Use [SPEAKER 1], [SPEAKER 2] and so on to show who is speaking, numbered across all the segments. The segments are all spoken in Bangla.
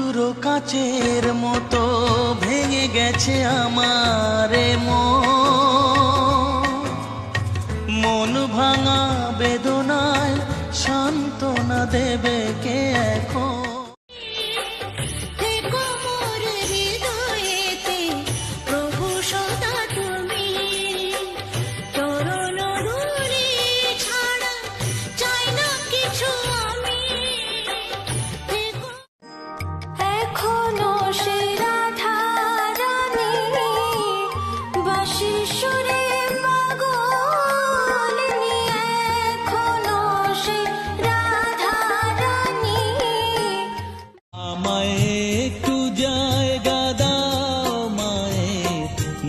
[SPEAKER 1] টুকরো কাচের মতো ভেঙে গেছে আমার মন ভাঙা বেদনায় সান্ত্বনা দেবে কে এখন?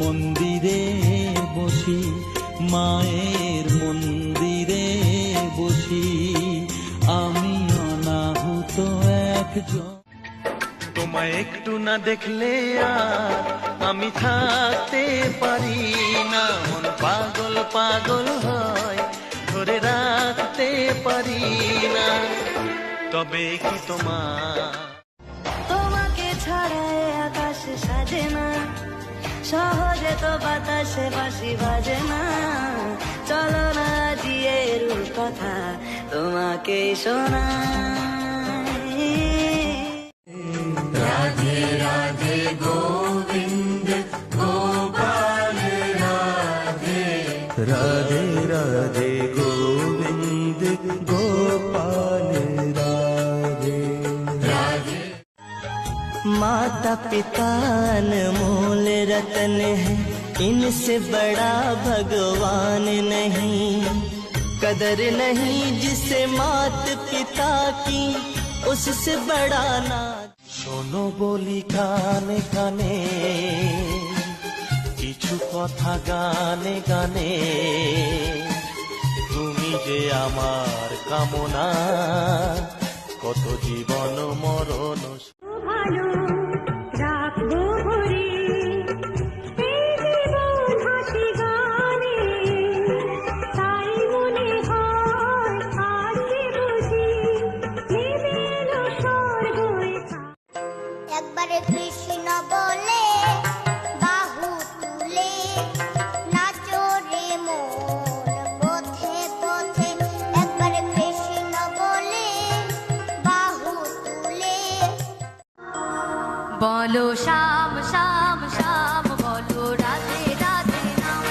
[SPEAKER 1] মন্দিরে বসি, মায়ের মন্দিরে বসি, আমি অনাহুত একজন। তোমায় একটু না দেখলে আর আমি থাকতে পারি না, মন পাগল পাগল হয়, ধরে রাখতে পারি না। তবে কি
[SPEAKER 2] তোমাকে ছাড়ায় আকাশ সাজে না, সহজে তো বাতাসে বাঁশি বাজে না। চলো না দিয়ে রূপ কথা তোমাকে শোনা।
[SPEAKER 1] রাধে রাধে গোবিন্দ গোপাল রাধে, রাধে রাধে গোবিন্দ গোপাল राधे राधे।
[SPEAKER 2] माता पिता अनमोल रतन है, इनसे बड़ा भगवान नहीं। कदर नहीं जिसे मात पिता की, उससे बड़ा ना।
[SPEAKER 1] শোনো বলি কানে কানে, কিছু কথা গানে গানে, তুমি যে আমার কামনা, কত জীবন মরণ
[SPEAKER 2] ভালো রাখবো ভরে, এই জীবন হাসি গানে, তাই মনে হয় আজকে বুঝি নেমে এলো স্বর্গ।
[SPEAKER 3] একবারে কৃষ্ণ বলে বাহু তুলে নাচো রে মন পথে পথে, একবারে কৃষ্ণ বলে বাহু তুলে।
[SPEAKER 4] বলো শ্যাম শ্যাম শ্যাম, বলো রাধে রাধে নাম,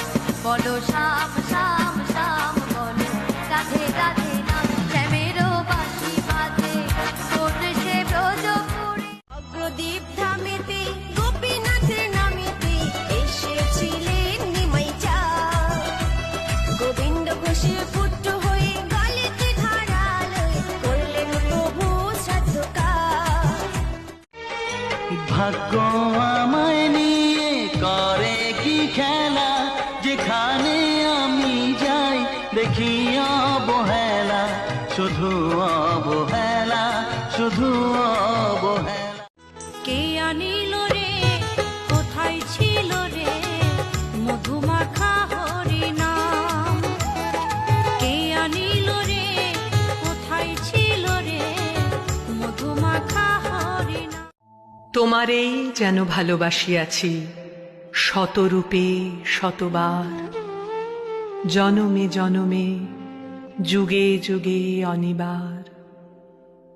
[SPEAKER 4] বলো শ্যাম শ্যাম শ্যাম, বলো রাধে রাধে নাম। শ্যামেরও বাঁশি বাজে কোন সে ব্রজপুরে,
[SPEAKER 2] অগ্রদীপ ধামেতে গোপীনাথের নামেতে এসেছিলেন নিমাই চা। গোবিন্দ ঘোষে পুত্র হয়ে গালেতে ধারালয় করলেন প্রভু সাধকা।
[SPEAKER 1] ভাগ্য আমায় নিয়ে করে কি খেলা, যেখানে আমি যাই দেখি অবহেলা, শুধু অবহেলা, শুধু অবহেলা।
[SPEAKER 2] কে আনিল রে, কোথায় ছিল রে মধুমাখা হরি নাম? কে আনিল রে, কোথায় ছিল রে মধুমাখা হরি নাম?
[SPEAKER 5] তোমারেই যেন ভালোবাসিয়াছি শতরূপে শতবার, জনমে জনমে যুগে যুগে অনিবার,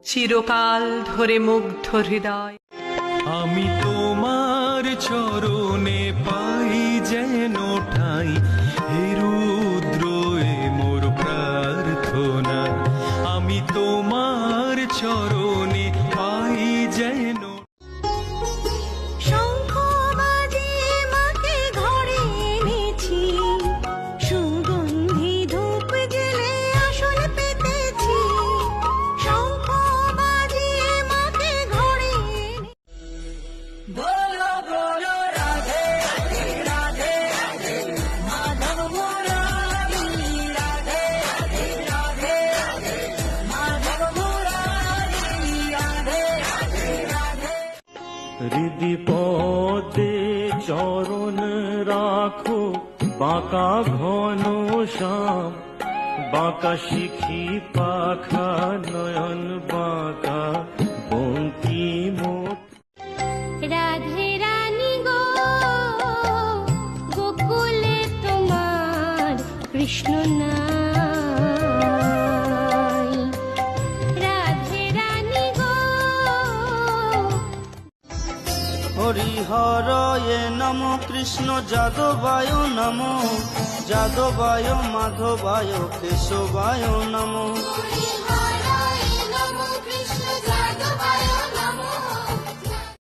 [SPEAKER 5] চিরকাল ধরে মুগ্ধ হৃদয়।
[SPEAKER 1] আমি তোমার চরণে পাই যেন ঠাই, হে রুদ্র এ মোর প্রার্থনা। আমি তোমার চরণে পাই যেন।
[SPEAKER 2] শঙ্খ বাজিয়ে মাকে ঘরে এনেছি, সুগন্ধি ধূপ জেলে আসন পেতেছি। শঙ্খ বাজিয়ে মাকে ঘরে বলো বলো রাধে রাধে রাধে রাধে, মাধব মুরারি রাধে রাধে রাধে রাধে, মাধব মুরারি রাধে রাধে রাধে।
[SPEAKER 1] হৃদি পদে চরণ রাখো, বাঁকা ঘন শ্যাম, বাঁকা শিখি পাখা নয়ন বাঁকা বঙ্কিম
[SPEAKER 3] কৃষ্ণ নাই। রাধে রানী গো
[SPEAKER 6] হরিহরয়ে নম কৃষ্ণ যাদবায় নম যাদবায় মাধবায় কেশবায় নম